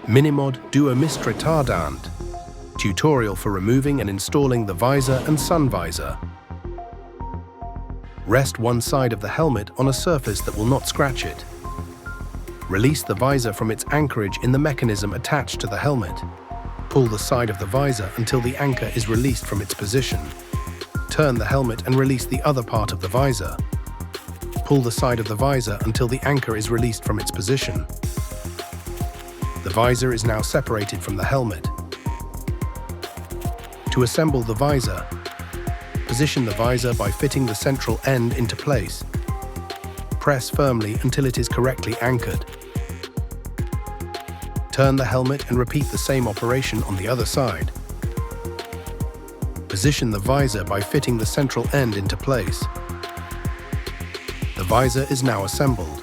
MINIMOD do retardant. Tutorial for removing and installing the visor and sun visor. Rest one side of the helmet on a surface that will not scratch it. Release the visor from its anchorage in the mechanism attached to the helmet. Pull the side of the visor until the anchor is released from its position. Turn the helmet and release the other part of the visor. Pull the side of the visor until the anchor is released from its position. The visor is now separated from the helmet. To assemble the visor, position the visor by fitting the central end into place. Press firmly until it is correctly anchored. Turn the helmet and repeat the same operation on the other side. Position the visor by fitting the central end into place. The visor is now assembled.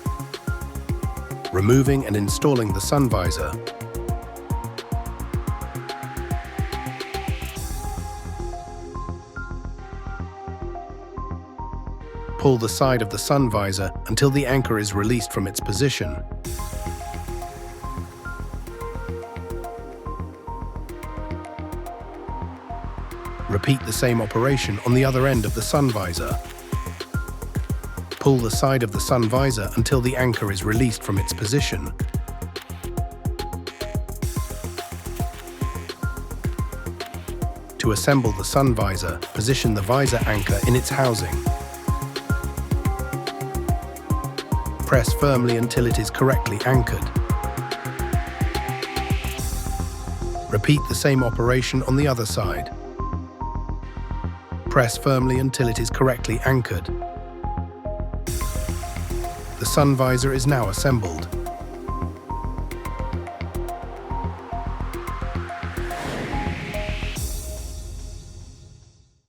Removing and installing the sun visor. Pull the side of the sun visor until the anchor is released from its position. Repeat the same operation on the other end of the sun visor. Pull the side of the sun visor until the anchor is released from its position. To assemble the sun visor, position the visor anchor in its housing. Press firmly until it is correctly anchored. Repeat the same operation on the other side. Press firmly until it is correctly anchored. The sun visor is now assembled.